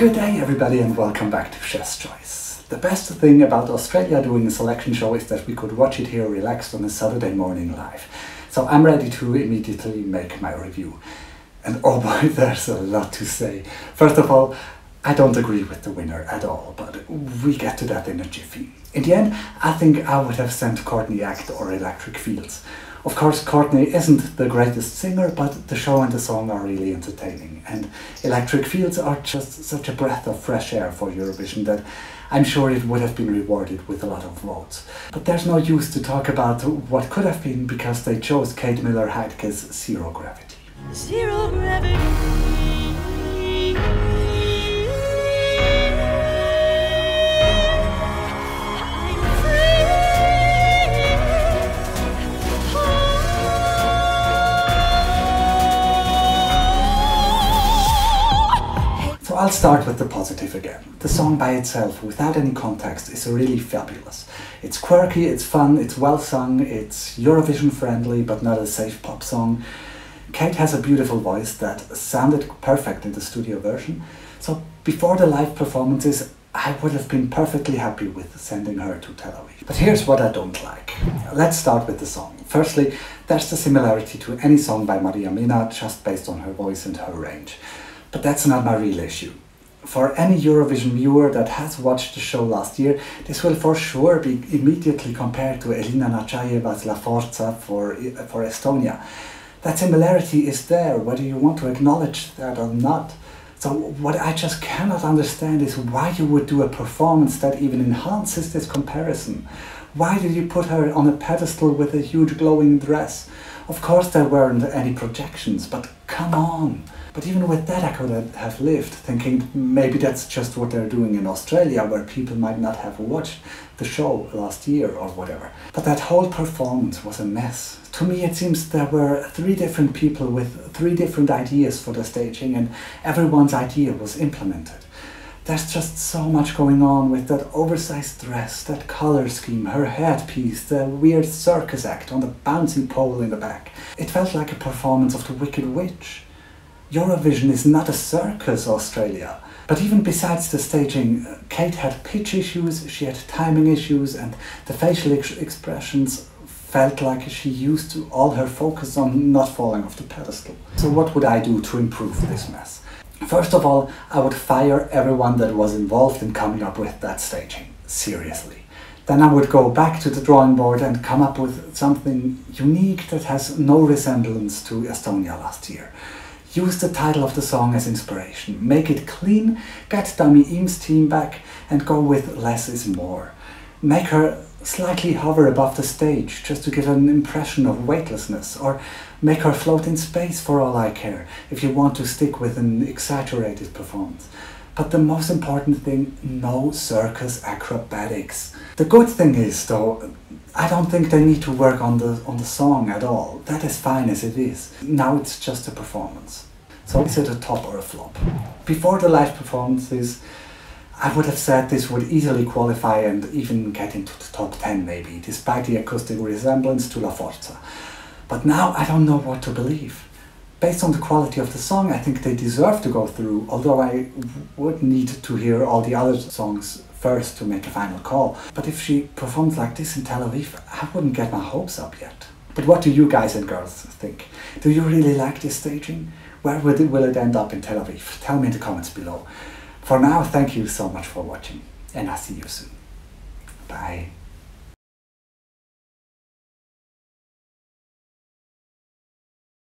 Good day everybody and welcome back to Chef's Choice. The best thing about Australia doing a selection show is that we could watch it here relaxed on a Saturday morning live. So I'm ready to immediately make my review. And oh boy, there's a lot to say. First of all, I don't agree with the winner at all, but we get to that in a jiffy. In the end, I think I would have sent Courtney Act or Electric Fields. Of course, Courtney isn't the greatest singer, but the show and the song are really entertaining. And Electric Fields are just such a breath of fresh air for Eurovision that I'm sure it would have been rewarded with a lot of votes. But there's no use to talk about what could have been because they chose Kate Miller-Heidke's Zero Gravity. Zero gravity. So I'll start with the positive again. The song by itself, without any context, is really fabulous. It's quirky, it's fun, it's well sung, it's Eurovision friendly but not a safe pop song. Kate has a beautiful voice that sounded perfect in the studio version. So before the live performances, I would have been perfectly happy with sending her to Tel Aviv. But here's what I don't like. Let's start with the song. Firstly, there's the similarity to any song by Maria Mina just based on her voice and her range. But that's not my real issue. For any Eurovision viewer that has watched the show last year, this will for sure be immediately compared to Elina Nachayeva's La Forza for Estonia. That similarity is there, whether you want to acknowledge that or not. So what I just cannot understand is why you would do a performance that even enhances this comparison. Why did you put her on a pedestal with a huge glowing dress? Of course there weren't any projections, but come on. But even with that I could have lived, thinking maybe that's just what they're doing in Australia, where people might not have watched the show last year or whatever. But that whole performance was a mess. To me it seems there were 3 different people with 3 different ideas for the staging and everyone's idea was implemented. There's just so much going on with that oversized dress, that color scheme, her headpiece, the weird circus act on the bouncy pole in the back. It felt like a performance of the Wicked Witch. Eurovision is not a circus, Australia. But even besides the staging, Kate had pitch issues, she had timing issues, and the facial expressions felt like she used all her focus on not falling off the pedestal. So what would I do to improve this mess? First of all, I would fire everyone that was involved in coming up with that staging. Seriously. Then I would go back to the drawing board and come up with something unique that has no resemblance to Estonia last year. Use the title of the song as inspiration, make it clean, get Dami Im's team back and go with less is more. Make her slightly hover above the stage just to give an impression of weightlessness, or make her float in space for all I care if you want to stick with an exaggerated performance. But the most important thing, no circus acrobatics. The good thing is though, I don't think they need to work on the song at all. That is fine as it is. Now it's just a performance. So is it a top or a flop? Before the live performances, I would have said this would easily qualify and even get into the top 10 maybe, despite the acoustic resemblance to La Forza. But now I don't know what to believe. Based on the quality of the song, I think they deserve to go through, although I would need to hear all the other songs first to make a final call. But if she performs like this in Tel Aviv, I wouldn't get my hopes up yet. But what do you guys and girls think? Do you really like this staging? Where will it end up in Tel Aviv? Tell me in the comments below. For now, thank you so much for watching and I'll see you soon. Bye.